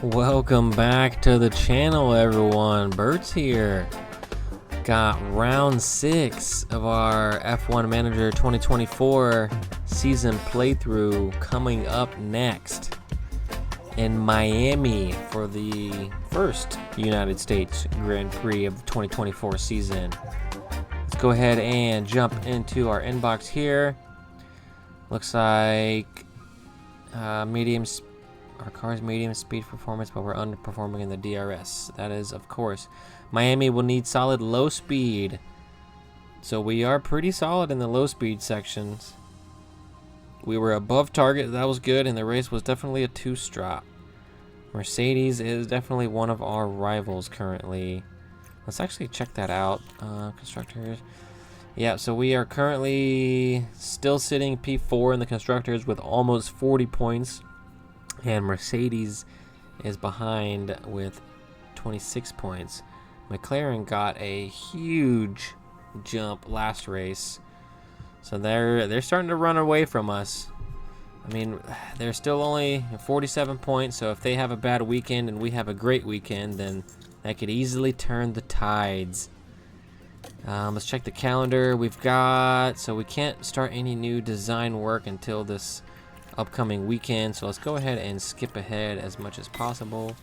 Welcome back to the channel, everyone. Bert's here. Got round 6 of our F1 Manager 2024 season playthrough coming up next in Miami for the first United States Grand Prix of the 2024 season. Let's go ahead and jump into our inbox here. Looks like our car's medium speed performance, but we're underperforming in the DRS. That is, of course, Miami will need solid low speed. So we are pretty solid in the low speed sections. We were above target. That was good, and the race was definitely a 2-strop. Mercedes is definitely one of our rivals currently. Let's actually check that out. Constructors. Yeah, so we are currently still sitting P4 in the constructors with almost 40 points. And Mercedes is behind with 26 points. McLaren got a huge jump last race, so they're starting to run away from us. I mean, they're still only 47 points, so if they have a bad weekend and we have a great weekend, then that could easily turn the tides. Let's check the calendar. We can't start any new design work until this upcoming weekend, so let's go ahead and skip ahead as much as possible.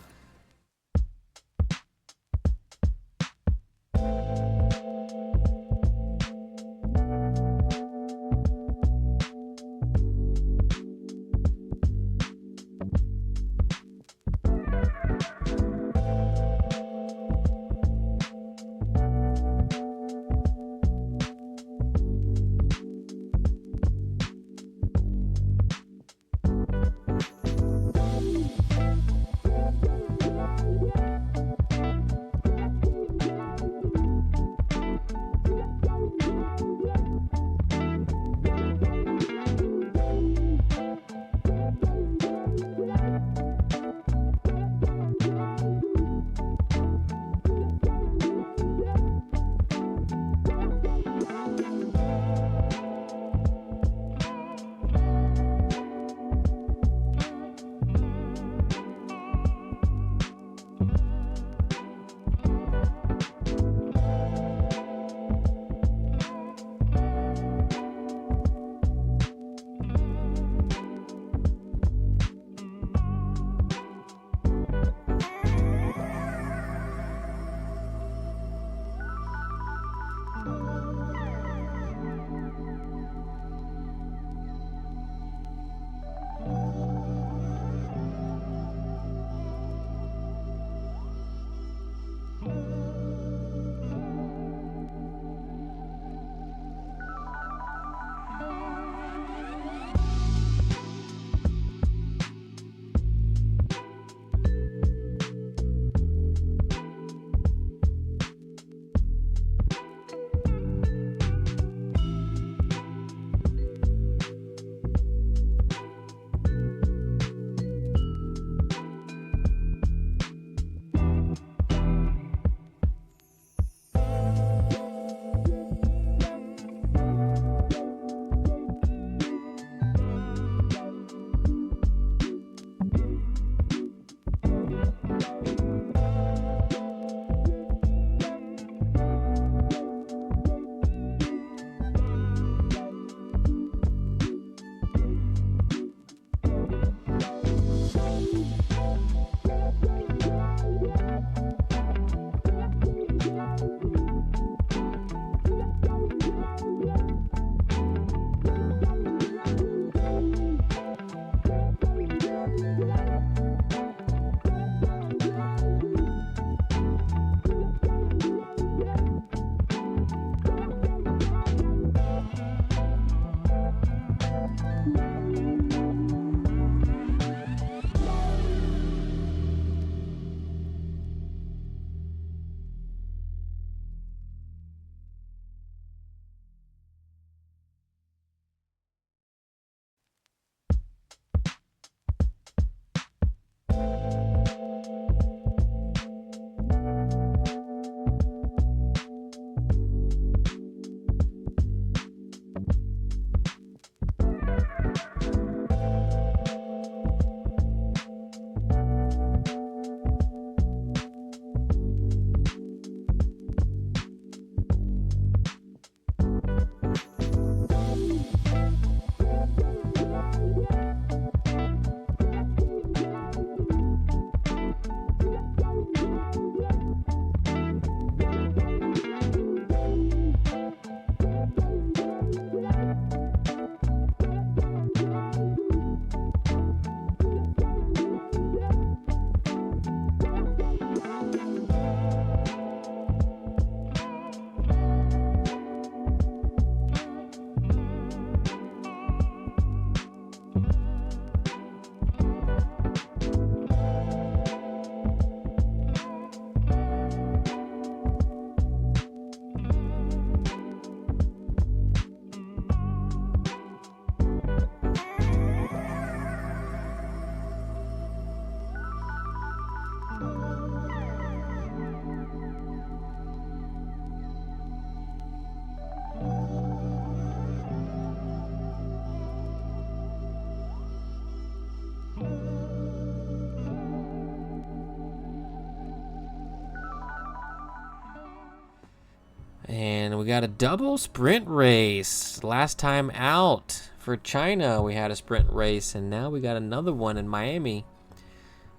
we got a double sprint race. Last time out for China, we had a sprint race, and now we got another one in Miami.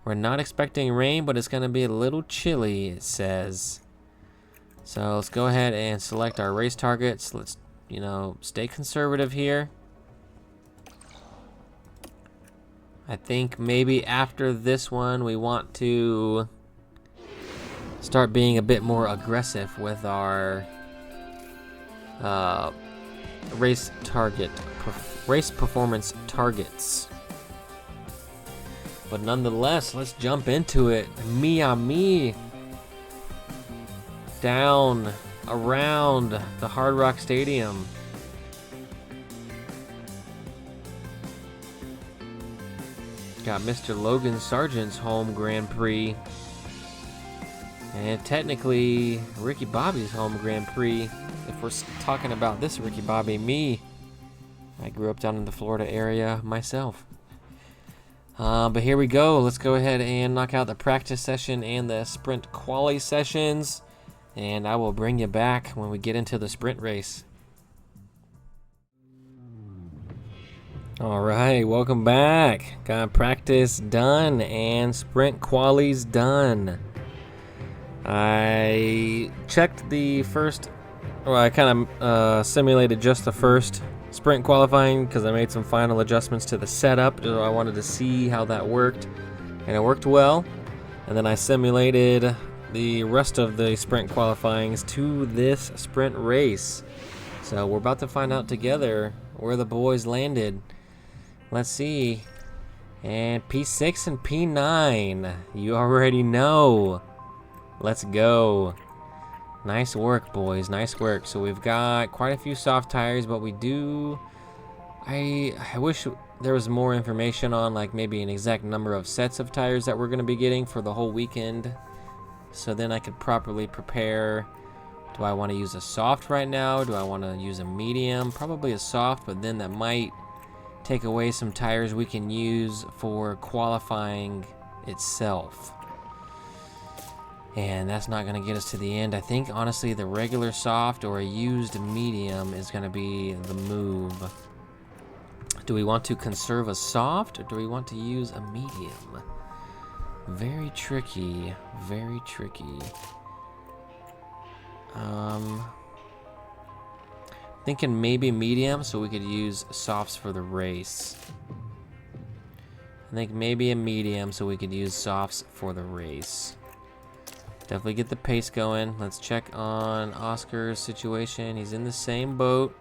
We're not expecting rain, but it's going to be a little chilly, it says. So let's go ahead and select our race targets. Let's, stay conservative here. I think maybe after this one, we want to start being a bit more aggressive with our race performance targets. But nonetheless, let's jump into it. Miami. Down around the Hard Rock Stadium. Got Mr. Logan Sargent's home Grand Prix. And technically, Ricky Bobby's home Grand Prix. If we're talking about this Ricky Bobby, I grew up down in the Florida area myself. But here we go. Let's go ahead and knock out the practice session and the sprint quali sessions. And I will bring you back when we get into the sprint race. All right, welcome back. Got practice done and sprint quali's done. I checked the first, I kind of simulated just the first sprint qualifying because I made some final adjustments to the setup. I wanted to see how that worked, and it worked well. And then I simulated the rest of the sprint qualifyings to this sprint race. So we're about to find out together where the boys landed. Let's see. And P6 and P9. You already know. Let's go. Nice work, boys. Nice work. So we've got quite a few soft tires, but we do... I wish there was more information on like maybe an exact number of sets of tires that we're going to be getting for the whole weekend. So then I could properly prepare. Do I want to use a soft right now? Do I want to use a medium? Probably a soft, but then that might take away some tires we can use for qualifying itself. And that's not going to get us to the end. I think, honestly, the regular soft or a used medium is going to be the move. Do we want to conserve a soft, or do we want to use a medium? Very tricky. Very tricky. Thinking maybe medium so we could use softs for the race. I think maybe a medium so we could use softs for the race. Definitely get the pace going. Let's check on Oscar's situation. He's in the same boat.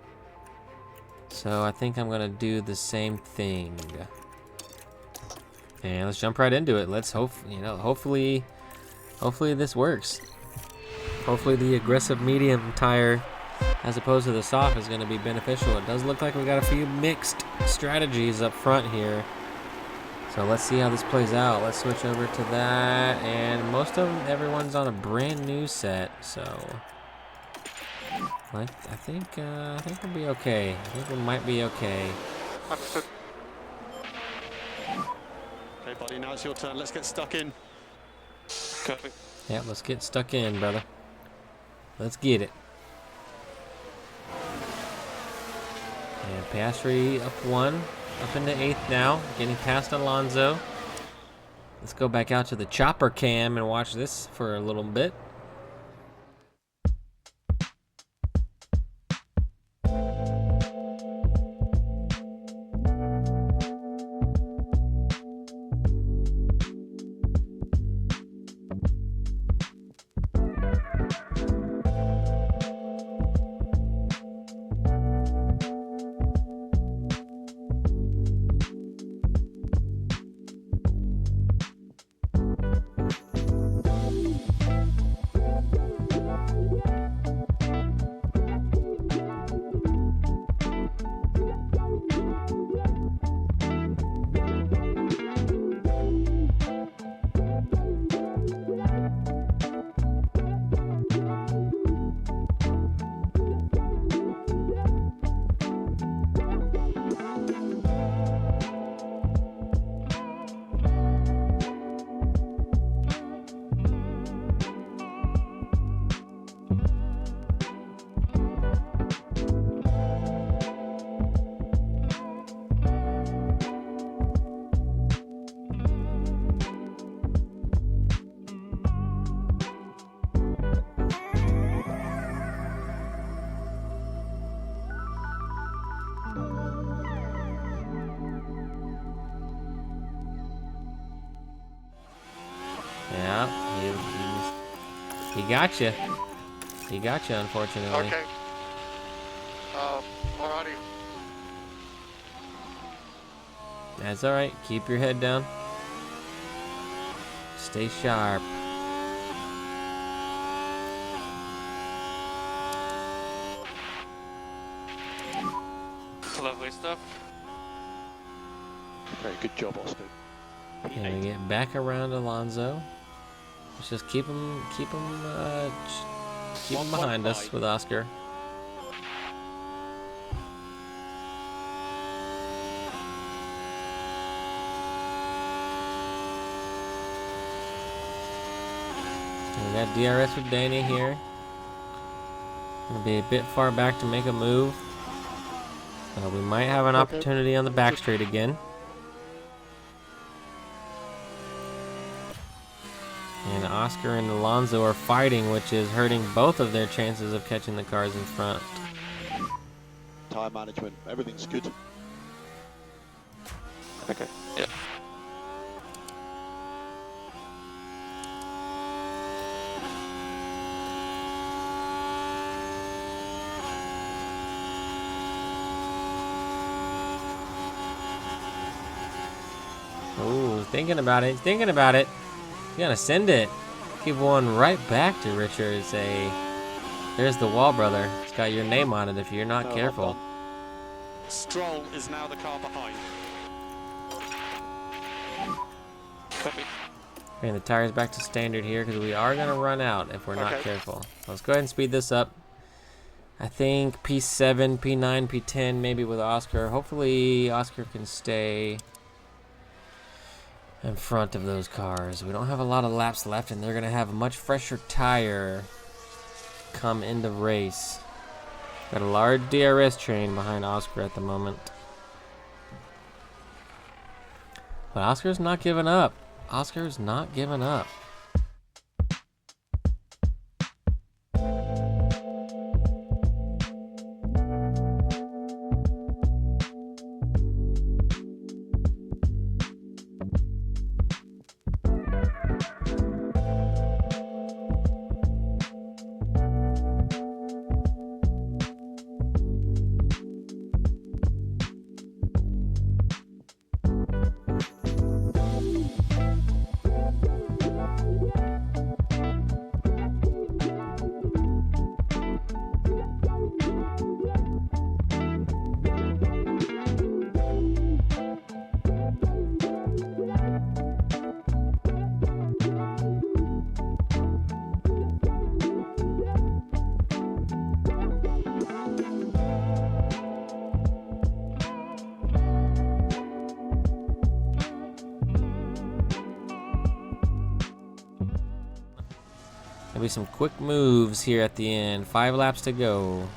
So I think I'm going to do the same thing. And let's jump right into it. Let's hopefully this works. Hopefully the aggressive medium tire as opposed to the soft is going to be beneficial. It does look like we got a few mixed strategies up front here. So let's see how this plays out. Let's switch over to that. And everyone's on a brand new set. So I think we'll be okay. I think we might be okay. Okay, buddy, now it's your turn. Let's get stuck in. Copy. Yeah, let's get stuck in, brother. Let's get it. And Piastri up 1, up into 8th now, getting past Alonso. Let's go back out to the chopper cam and watch this for a little bit. Yeah, he got you. He got you, unfortunately. Okay. Alrighty. That's all right. Keep your head down. Stay sharp. Lovely stuff. Very good job, Austin. And we get back around Alonso. Let's just keep him behind us with Oscar. And we got DRS with Danny here. Gonna be a bit far back to make a move. We might have an opportunity on the back straight again. And Oscar and Alonso are fighting, which is hurting both of their chances of catching the cars in front. Tire management, everything's good. Okay. Yeah. Ooh, thinking about it, thinking about it. You gotta send it. Give one right back to Richard. Say, there's the wall, brother. It's got your name on it if you're not careful. Stroll is now the car behind. Copy. Bring the tires back to standard here because we are gonna run out if we're not careful. Let's go ahead and speed this up. I think P7, P9, P10, maybe with Oscar. Hopefully Oscar can stay in front of those cars. We don't have a lot of laps left, and they're gonna have a much fresher tire come into race. Got a large DRS train behind Oscar at the moment. But Oscar's not giving up. Oscar's not giving up. Maybe some quick moves here at the end. 5 laps to go.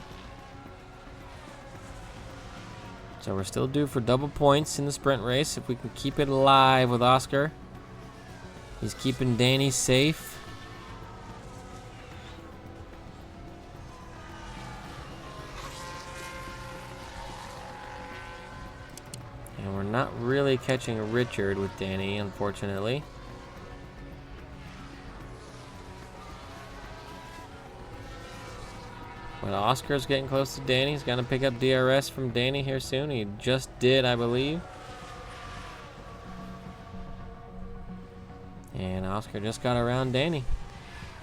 So we're still due for double points in the sprint race if we can keep it alive with Oscar. He's keeping Danny safe. And we're not really catching Richard with Danny, unfortunately. But Oscar's getting close to Danny. He's going to pick up DRS from Danny here soon. He just did, I believe. And Oscar just got around Danny.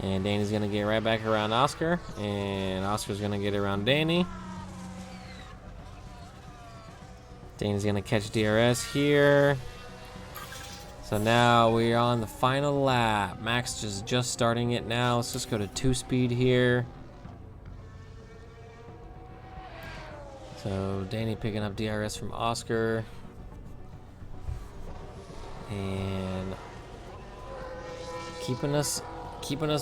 And Danny's going to get right back around Oscar. And Oscar's going to get around Danny. Danny's going to catch DRS here. So now we're on the final lap. Max is just starting it now. Let's just go to 2-speed here. So Danny picking up DRS from Oscar. And keeping us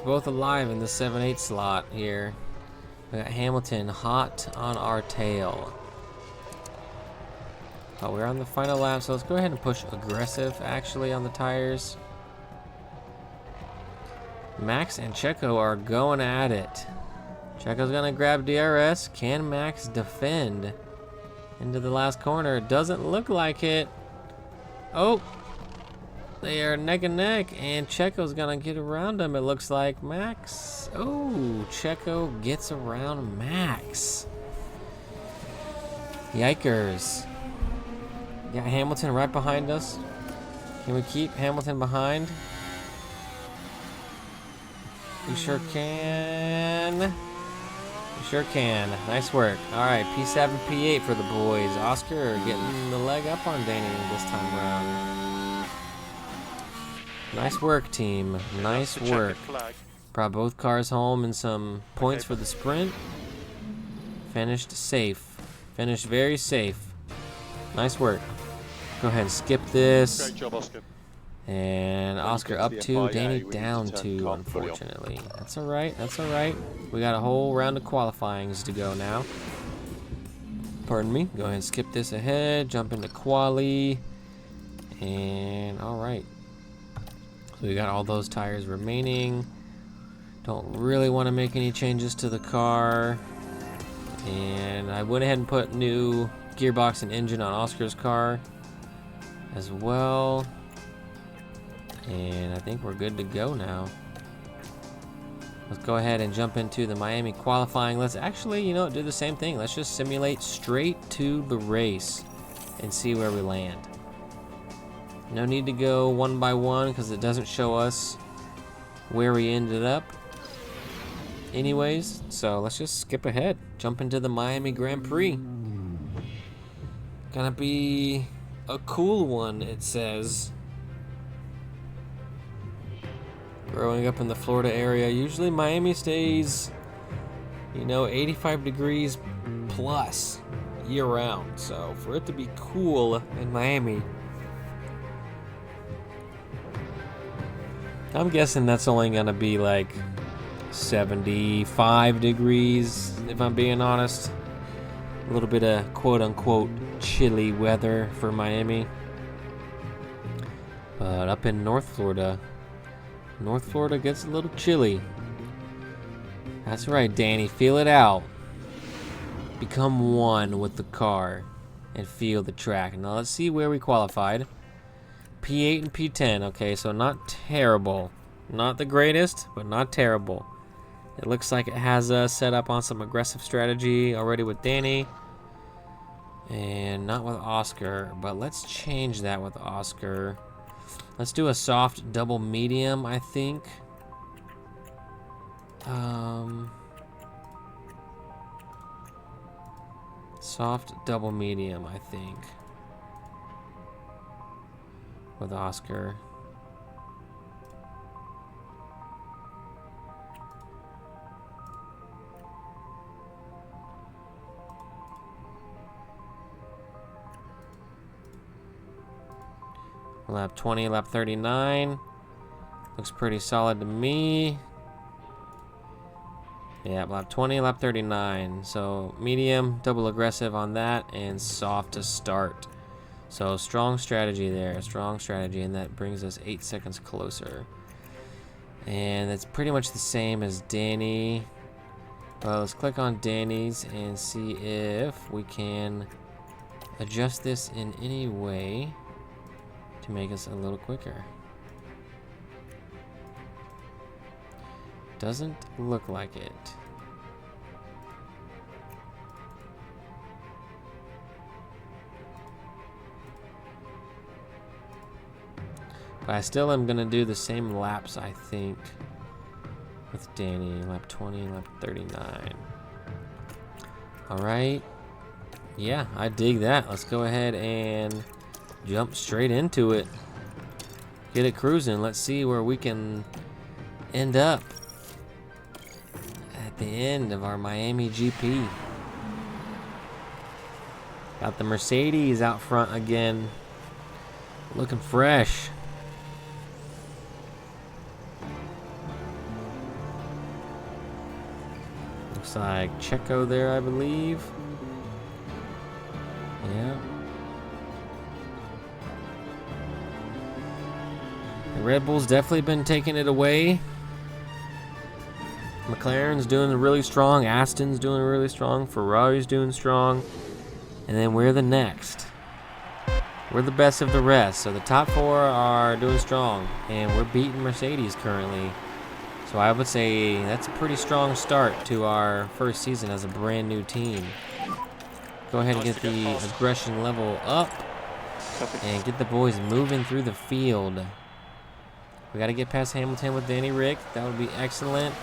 both alive in the 7-8 slot here. We got Hamilton hot on our tail. But we're on the final lap, so let's go ahead and push aggressive actually on the tires. Max and Checo are going at it. Checo's gonna grab DRS. Can Max defend into the last corner? It doesn't look like it. Oh, They are neck and neck, and Checo's gonna get around him, it looks like. Max. Oh, Checo gets around Max. Yikers. Got Hamilton right behind us. Can we keep Hamilton behind? We sure can. We sure can. Nice work. All right, P7, P8 for the boys. Oscar getting the leg up on Danny this time around. Nice work, team. Nice work. Brought both cars home and some points for the sprint. Finished safe. Finished very safe. Nice work. Go ahead and skip this. Great job, Oscar. And Oscar up 2, Danny down 2, unfortunately. That's all right. That's all right. We got a whole round of qualifyings to go now. Pardon me. Go ahead and skip this ahead. Jump into quali. And all right. So we got all those tires remaining. Don't really want to make any changes to the car. And I went ahead and put new gearbox and engine on Oscar's car as well. And I think we're good to go now. Let's go ahead and jump into the Miami qualifying. Let's actually, you know, do the same thing. Let's just simulate straight to the race and see where we land. No need to go one by one because it doesn't show us where we ended up anyways. So let's just skip ahead. Jump into the Miami Grand Prix. Gonna be a cool one, it says. Growing up in the Florida area, usually Miami stays, you know, 85 degrees plus year round. So for it to be cool in Miami, I'm guessing that's only gonna be like 75 degrees, if I'm being honest. A little bit of quote-unquote chilly weather for Miami. But up in North Florida gets a little chilly. That's right, Danny, feel it out. Become one with the car and feel the track. Now let's see where we qualified. P8 and P10, okay, so not terrible. Not the greatest, but not terrible. It looks like it has us set up on some aggressive strategy already with Danny. And not with Oscar, but let's change that with Oscar. Let's do a soft double medium, I think. Soft double medium, I think. With Oscar. Lap 20, lap 39. Looks pretty solid to me. Yeah, lap 20, lap 39. So medium, double aggressive on that, and soft to start. So strong strategy there, strong strategy, and that brings us 8 seconds closer. And it's pretty much the same as Danny. Well, let's click on Danny's and see if we can adjust this in any way to make us a little quicker. Doesn't look like it. But I still am gonna do the same laps, I think, with Danny. Lap 20, lap 39. Alright. Yeah, I dig that. Let's go ahead and jump straight into it. Get it cruising. Let's see where we can end up at the end of our Miami GP. Got the Mercedes out front again. Looking fresh. Looks like Checo there, I believe. Yeah. The Red Bull's definitely been taking it away. McLaren's doing really strong. Aston's doing really strong. Ferrari's doing strong. And then we're the next. we're the best of the rest. So the top 4 are doing strong, and we're beating Mercedes currently. So I would say that's a pretty strong start to our first season as a brand new team. Go ahead and get the aggression level up and get the boys moving through the field. We got to get past Hamilton with Danny Rick. That would be excellent.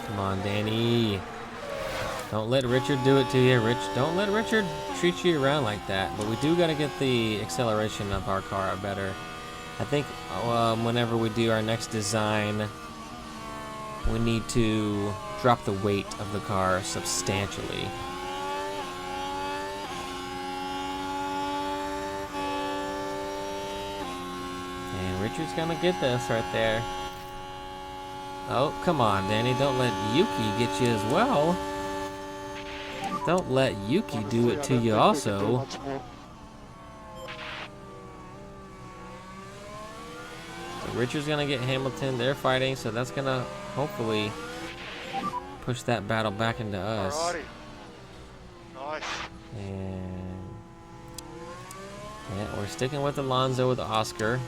Come on, Danny. Don't let Richard do it to you, Rich. Don't let Richard treat you around like that. But we do got to get the acceleration of our car better. I think whenever we do our next design, we need to drop the weight of the car substantially. And Richard's gonna get this right there. Oh, come on, Danny. Don't let Yuki get you as well. Don't let Yuki do it to you also. So Richard's gonna get Hamilton. They're fighting, so that's gonna hopefully push that battle back into us. Alrighty. Nice. And yeah, we're sticking with Alonso with Oscar.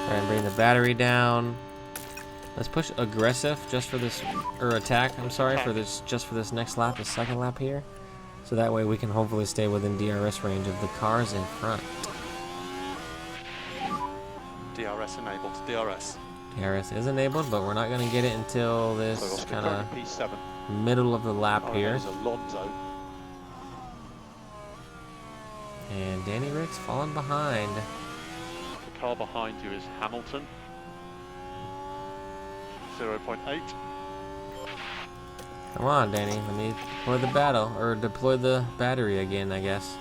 Try and bring the battery down. Let's push aggressive just for this, or attack, I'm sorry, for this, just for this next lap, the second lap here. So that way we can hopefully stay within DRS range of the cars in front. DRS enabled. DRS. DRS is enabled, but we're not going to get it until this kind of P7. middle of the lap here. There's Alonso. And Danny Rick's falling behind. The car behind you is Hamilton. 0.8. Come on, Danny. Let me deploy the battle, or deploy the battery again, I guess.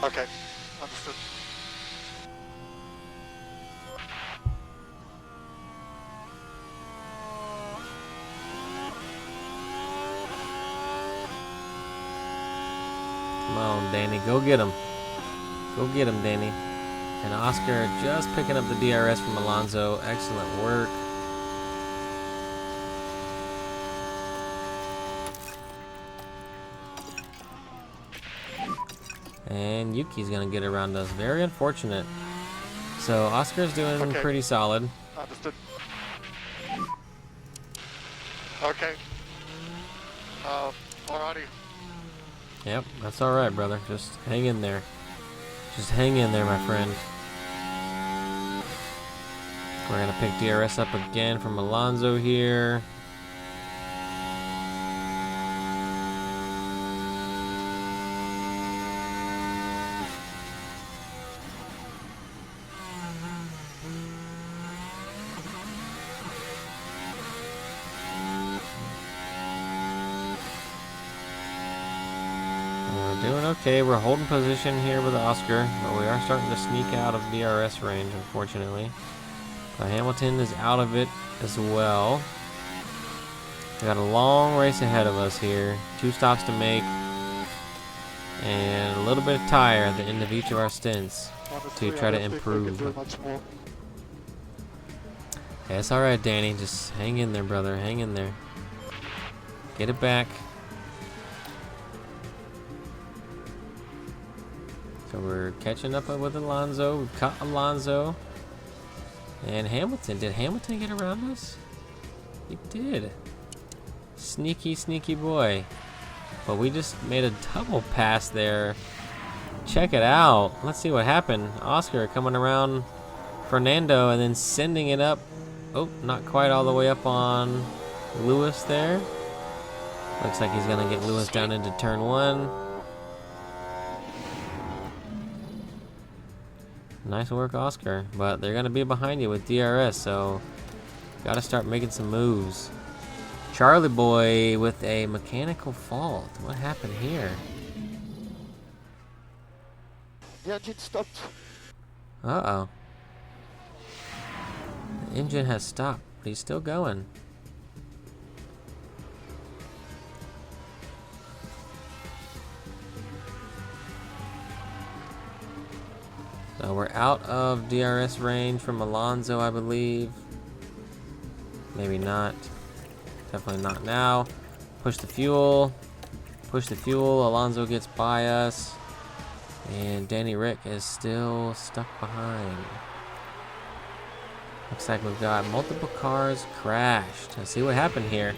Okay. Understood. Come on, Danny. Go get him. Go get him, Danny. And Oscar just picking up the DRS from Alonso. Excellent work. And Yuki's going to get around us. Very unfortunate. So Oscar's doing pretty solid. Understood. Okay. Alrighty. Yep, that's all right, brother. Just hang in there. Just hang in there, my friend. We're going to pick DRS up again from Alonso here. Doing okay. We're holding position here with Oscar, but we are starting to sneak out of DRS range, unfortunately. But Hamilton is out of it as well. We got a long race ahead of us here. 2 stops to make, and a little bit of tire at the end of each of our stints to try to improve. Yeah, it's all right, Danny. Just hang in there, brother. Hang in there. Get it back. So we're catching up with Alonso. We caught Alonso. And Hamilton. Did Hamilton get around us? He did. Sneaky, sneaky boy. But we just made a double pass there. Check it out. Let's see what happened. Oscar coming around Fernando and then sending it up. Oh, not quite all the way up on Lewis there. Looks like he's going to get Lewis down into turn 1. Nice work, Oscar. But they're going to be behind you with DRS, so got to start making some moves. Charlie Boy with a mechanical fault. What happened here? The engine stopped. Uh-oh. The engine has stopped, but he's still going. So we're out of DRS range from Alonso, I believe. Maybe not. Definitely not now. Push the fuel. Push the fuel. Alonso gets by us. And Danny Rick is still stuck behind. Looks like we've got multiple cars crashed. Let's see what happened here.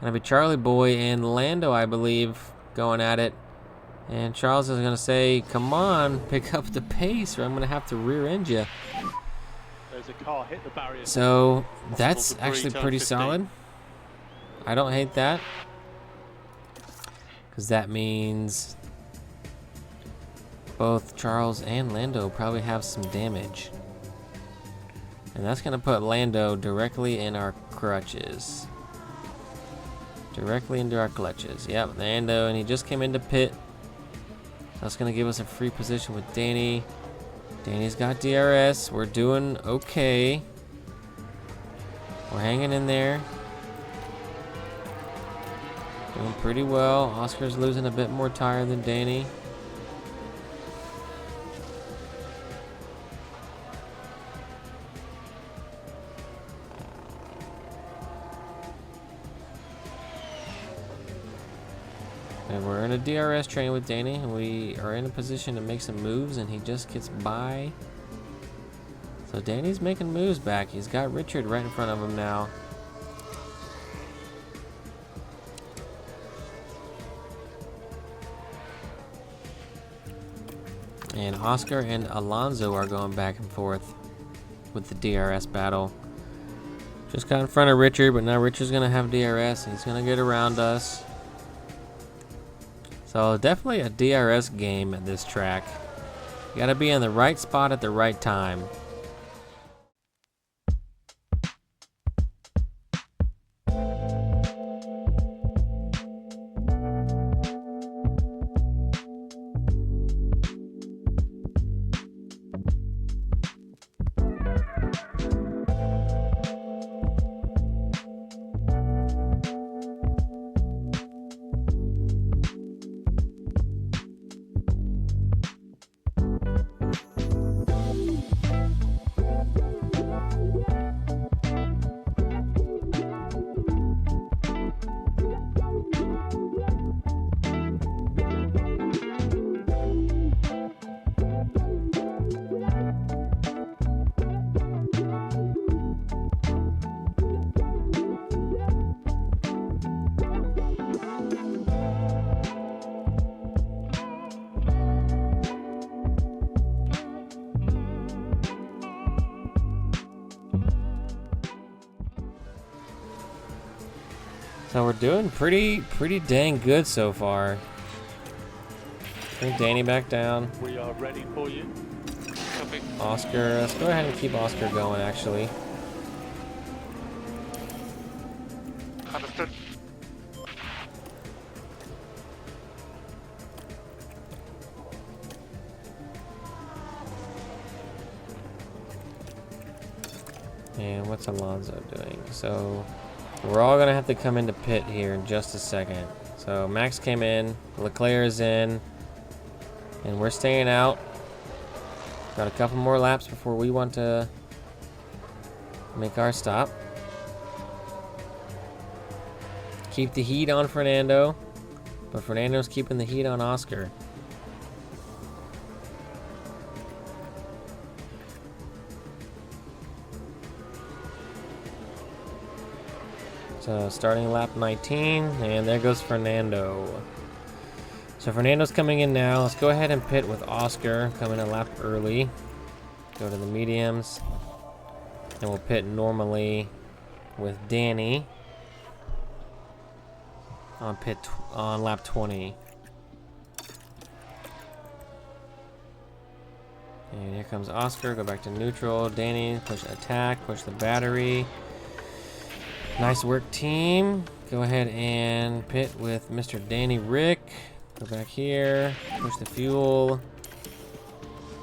Gonna be Charlie Boy and Lando, I believe, going at it. And Charles is gonna say, come on, pick up the pace, or I'm gonna have to rear end you. There's a car hit the barrier. So that's debris, actually turn pretty 15. solid. I don't hate that, because that means both Charles and Lando probably have some damage. And that's gonna put Lando directly in our crutches. Directly into our clutches. Yep, Lando, and he just came into pit. So that's gonna give us a free position with Danny. Danny's got DRS. We're doing okay. We're hanging in there. Doing pretty well. Oscar's losing a bit more tire than Danny. And we're in a DRS train with Danny, and we are in a position to make some moves, and he just gets by. So Danny's making moves back. He's got Richard right in front of him now. And Oscar and Alonso are going back and forth with the DRS battle. Just got in front of Richard, but now Richard's going to have DRS, and he's going to get around us. So definitely a DRS game at this track. You gotta be in the right spot at the right time. So we're doing pretty dang good so far. Bring Danny back down. We are ready for you. Copy. Oscar, let's go ahead and keep Oscar going actually. Understood. And what's Alonso doing? So we're all gonna have to come into pit here in just a second. So Max came in, Leclerc is in, and we're staying out. Got a couple more laps before we want to make our stop. Keep the heat on Fernando, but Fernando's keeping the heat on Oscar. So starting lap 19, and there goes Fernando. So Fernando's coming in now. Let's go ahead and pit with Oscar, coming a lap early. Go to the mediums, and we'll pit normally with Danny on lap 20. And here comes Oscar. Go back to neutral. Danny, push attack, push the battery. Nice work, team. Go ahead and pit with Mr. Danny Rick. Go back here, push the fuel.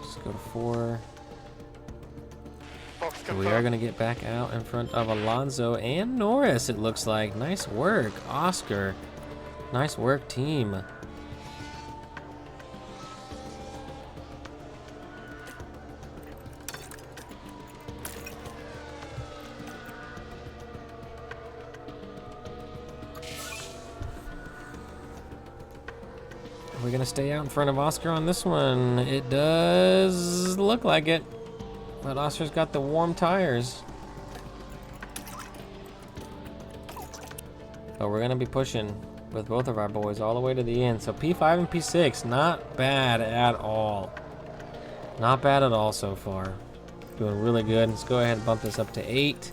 Just go to 4. Box So we are going to get back out in front of Alonso and Norris, it looks like. Nice work, Oscar. Nice work, team. Are we gonna stay out in front of Oscar on this one? It does look like it. But Oscar's got the warm tires. But we're gonna be pushing with both of our boys all the way to the end. So P5 and P6, not bad at all. Not bad at all so far. Doing really good. Let's go ahead and bump this up to 8.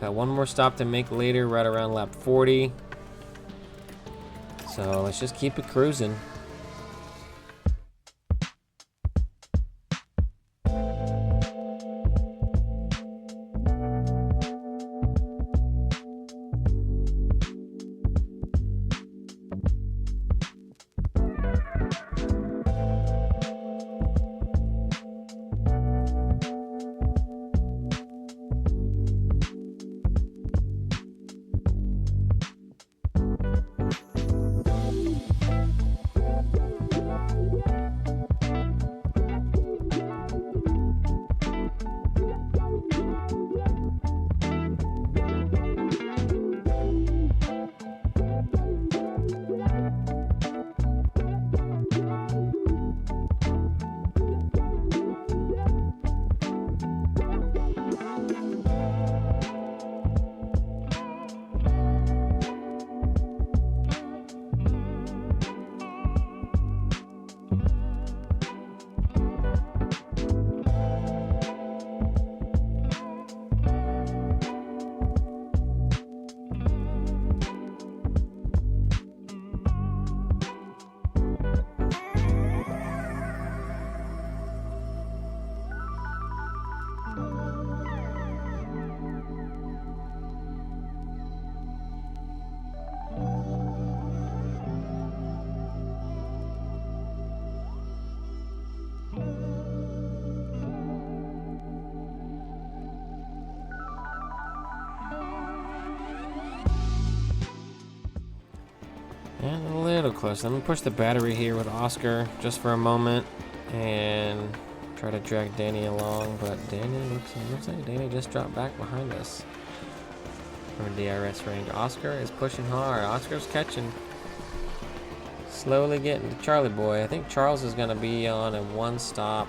Got one more stop to make later, right around lap 40. So let's just keep it cruising. And a little close. I'm gonna push the battery here with Oscar just for a moment and try to drag Danny along, but Danny looks like Danny just dropped back behind us from DRS range. Oscar is pushing hard. Oscar's catching. Slowly getting to Charlie Boy. I think Charles is gonna be on a one stop,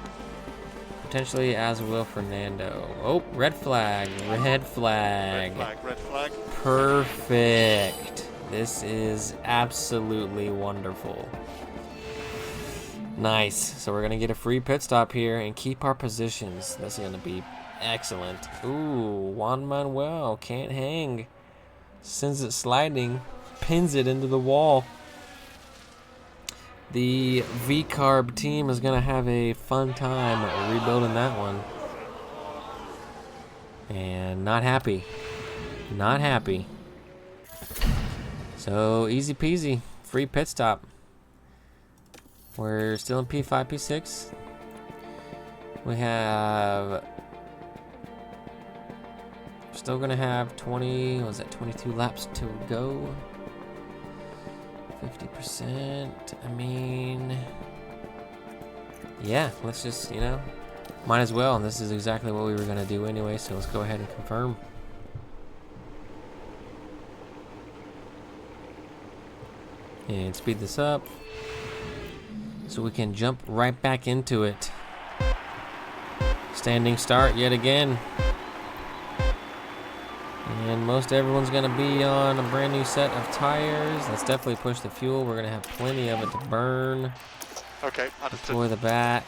potentially, as will Fernando. Oh, red flag. Red flag. Red flag, red flag. Perfect. This is absolutely wonderful. Nice. So we're going to get a free pit stop here and keep our positions. That's going to be excellent. Ooh, Juan Manuel can't hang. Sends it sliding. Pins it into the wall. The V-Carb team is going to have a fun time rebuilding that one. And not happy. Not happy. So easy peasy, free pit stop. We're still in P5, P6. We have, still gonna have 22 laps to go. 50%, I mean, yeah, let's just, might as well. And this is exactly what we were gonna do anyway, so let's go ahead and confirm. And speed this up so we can jump right back into it. Standing start yet again. And most everyone's going to be on a brand new set of tires. Let's definitely push the fuel. We're going to have plenty of it to burn. Okay, understood. Deploy the bat.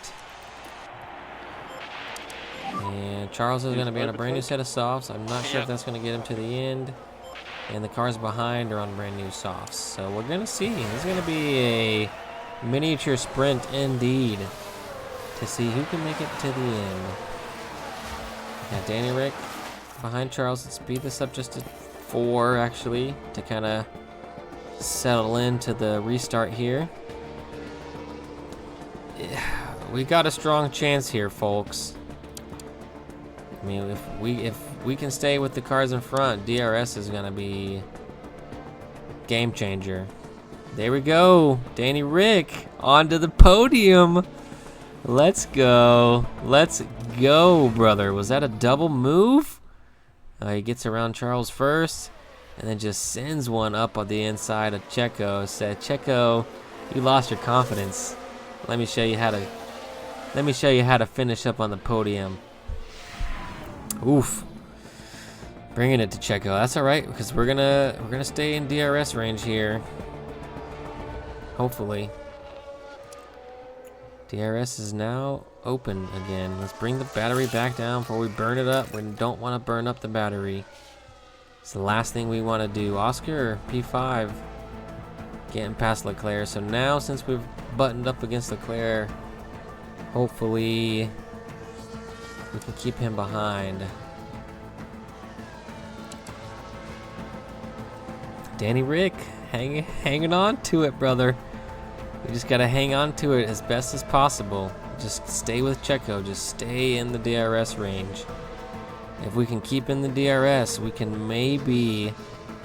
And Charles is going to be on a brand new set of softs. I'm not sure if that's going to get him to the end. And the cars behind are on brand new softs. So we're going to see. This is going to be a miniature sprint indeed to see who can make it to the end. Got Danny Rick behind Charles. Let's speed this up just to 4 actually to kind of settle into the restart here. We got a strong chance here, folks. I mean, if we can stay with the cars in front, DRS is gonna be game changer. There we go, Danny Rick onto the podium. Let's go, brother. Was that a double move? He gets around Charles first, and then just sends one up on the inside of Checo. Said Checo, You lost your confidence. Let me show you how to finish up on the podium. Oof. Bringing it to Checo. That's all right because we're gonna stay in DRS range here. Hopefully. DRS is now open again. Let's bring the battery back down before we burn it up. We don't want to burn up the battery. It's the last thing we want to do. Oscar, P5, getting past Leclerc. So now, since we've buttoned up against Leclerc, hopefully we can keep him behind. Danny Rick, hanging on to it, brother. We just gotta hang on to it as best as possible. Just stay with Checo. Just stay in the DRS range. If we can keep in the DRS, we can maybe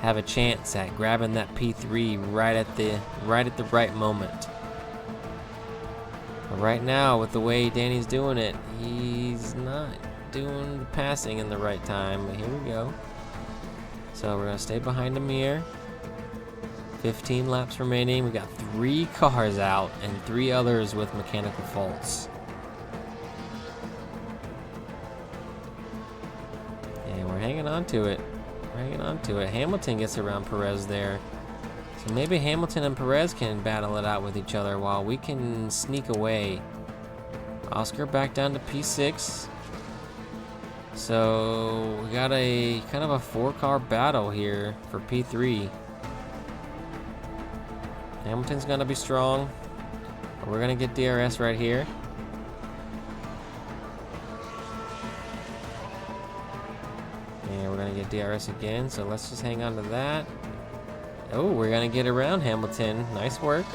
have a chance at grabbing that P3 right at the right moment. But right now, with the way Danny's doing it, he's not doing the passing in the right time. But here we go. So we're gonna stay behind Amir. 15 laps remaining. We got 3 cars out and 3 others with mechanical faults. And we're hanging on to it. We're hanging on to it. Hamilton gets around Perez there. So maybe Hamilton and Perez can battle it out with each other while we can sneak away. Oscar back down to P6. So we got a kind of a 4-car battle here for P3. Hamilton's gonna be strong. We're gonna get DRS right here. And we're gonna get DRS again, so let's just hang on to that. Oh, we're gonna get around Hamilton. Nice work.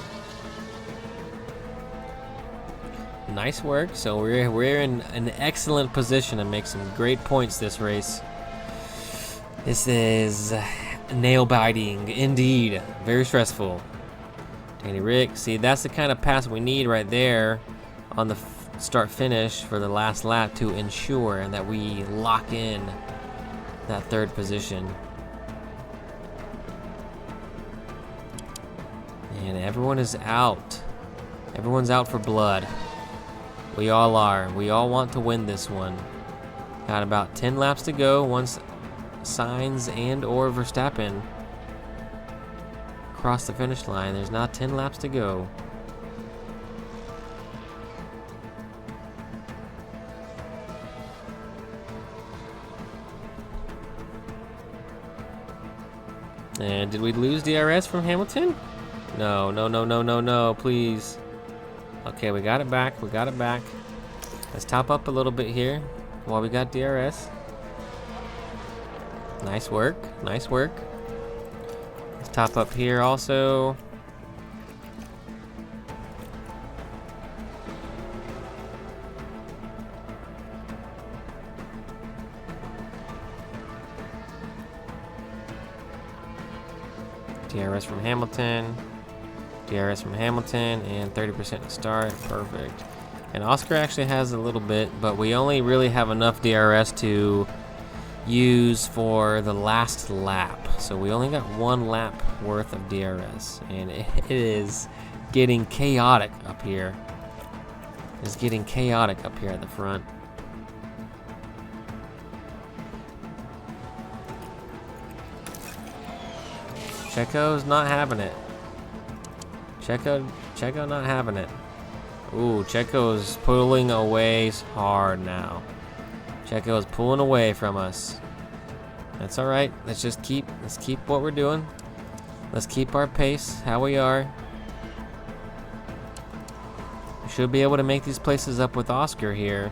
Nice work. So we're in an excellent position to make some great points this race. This is nail biting indeed. Very stressful. Danny Rick, see, that's the kind of pass we need right there on the start finish for the last lap to ensure that we lock in that 3rd position. And everyone is out. Everyone's out for blood. We all are. We all want to win this one. Got about 10 laps to go once Sainz and or Verstappen cross the finish line. There's now 10 laps to go. And did we lose DRS from Hamilton? No, no, no, no, no, no, please. Okay, we got it back. We got it back. Let's top up a little bit here while we got DRS. Nice work. Nice work. Let's top up here also. DRS from Hamilton. DRS from Hamilton and 30% to start. Perfect. And Oscar actually has a little bit, but we only really have enough DRS to use for the last lap. So we only got 1 lap worth of DRS, and it is getting chaotic up here. It's getting chaotic up here at the front. Checo's not having it. Checo not having it. Ooh, Checo's pulling away hard now. Checo's pulling away from us. That's all right. Let's keep what we're doing. Let's keep our pace how we are. We should be able to make these places up with Oscar here.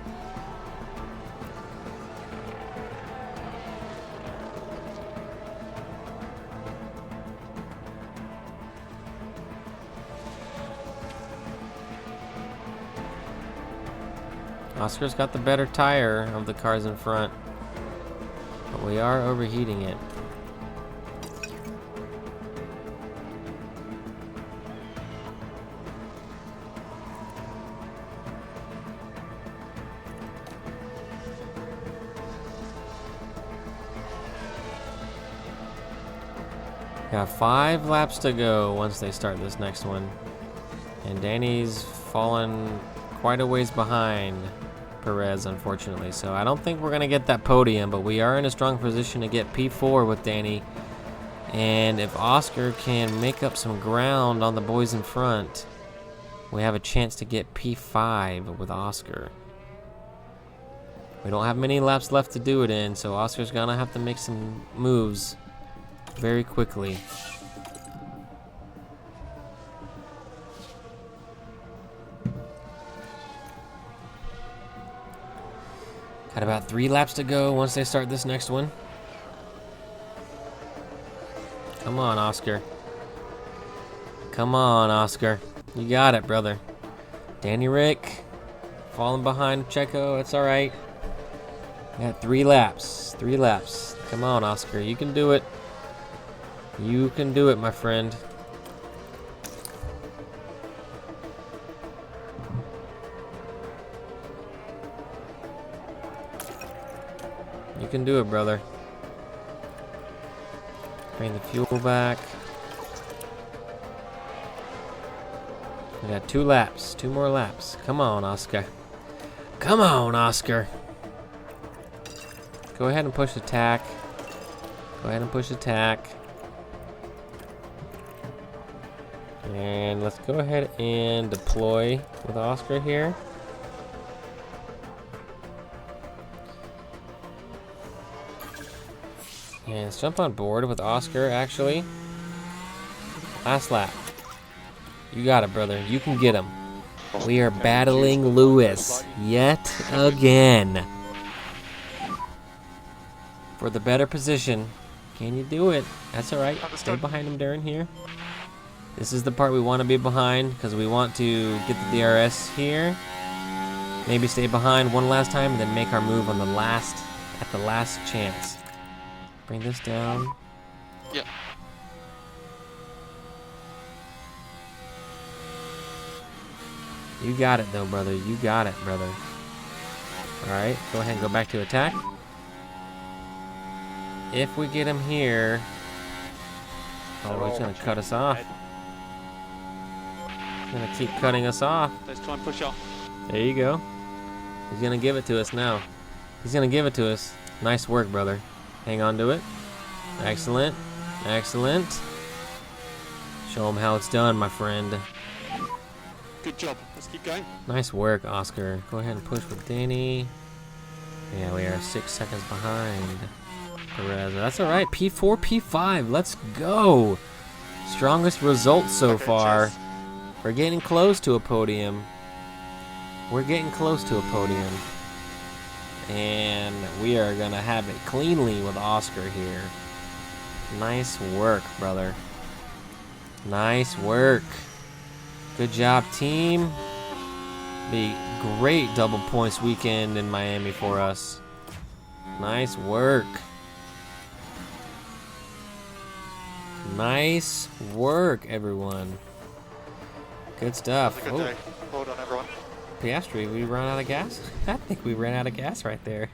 Oscar's got the better tire of the cars in front, but we are overheating it. Got 5 laps to go once they start this next one. And Danny's fallen quite a ways behind Perez, unfortunately. So I don't think we're going to get that podium, but we are in a strong position to get P4 with Danny. And if Oscar can make up some ground on the boys in front, we have a chance to get P5 with Oscar. We don't have many laps left to do it in, so Oscar's going to have to make some moves very quickly. Got about 3 laps to go once they start this next one. Come on, Oscar. Come on, Oscar. You got it, brother. Danny Rick falling behind Checo. It's all right. We got 3 laps. 3 laps. Come on, Oscar. You can do it. You can do it, my friend. You can do it, brother. Bring the fuel back. We got 2 laps. 2 more laps. Come on, Oscar. Come on, Oscar. Go ahead and push attack. Go ahead and push attack. And let's go ahead and deploy with Oscar here. And let's jump on board with Oscar, actually. Last lap. You got it, brother. You can get him. We are battling Lewis yet again for the better position. Can you do it? That's all right. Stay behind him, Darren, here. This is the part we want to be behind because we want to get the DRS here. Maybe stay behind one last time and then make our move on the last chance. Bring this down. Yeah. You got it, though, brother. You got it, brother. All right, go ahead and go back to attack. If we get him here... Oh, he's going to cut us off. He's going to keep cutting us off. Let's try and push off. There you go. He's going to give it to us now. He's going to give it to us. Nice work, brother. Hang on to it. Excellent. Excellent. Show him how it's done, my friend. Good job. Let's keep going. Nice work, Oscar. Go ahead and push with Danny. Yeah, we are 6 seconds behind Perez. That's all right. P4, P5. Let's go. Strongest result so far. cheers. We're getting close to a podium. We're getting close to a podium. And we are going to have it cleanly with Oscar here. Nice work, brother. Nice work. Good job, team. Be great double points weekend in Miami for us. Nice work. Nice work, everyone. Good stuff. It was a good day. Well done, everyone. Piastri, we ran out of gas? I think we ran out of gas right there.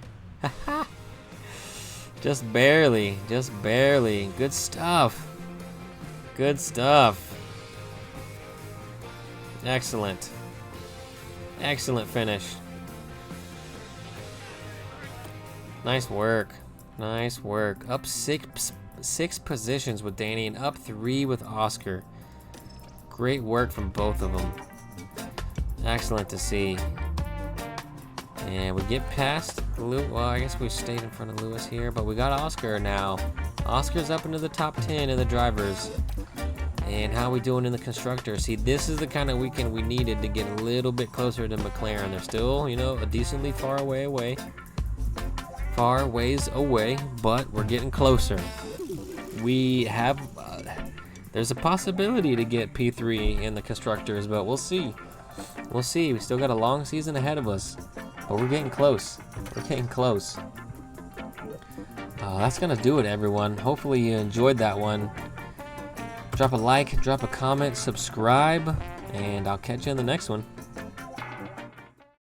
Just barely. Just barely. Good stuff. Good stuff. Excellent. Excellent finish. Nice work. Nice work. Up six positions with Danny and up 3 with Oscar. Great work from both of them. Excellent to see. And we get past Lewis. Well, I guess we stayed in front of Lewis here, but we got Oscar now. Oscar's up into the top 10 in the drivers. And how are we doing in the constructors? See, this is the kind of weekend we needed to get a little bit closer to McLaren. They're still, you know, a decently far ways away, but we're getting closer. We have, there's a possibility to get P3 in the constructors, but we'll see. We'll see. We still got a long season ahead of us, but we're getting close. We're getting close. That's gonna do it, everyone. Hopefully you enjoyed that one. Drop a like, drop a comment, subscribe, and I'll catch you in the next one.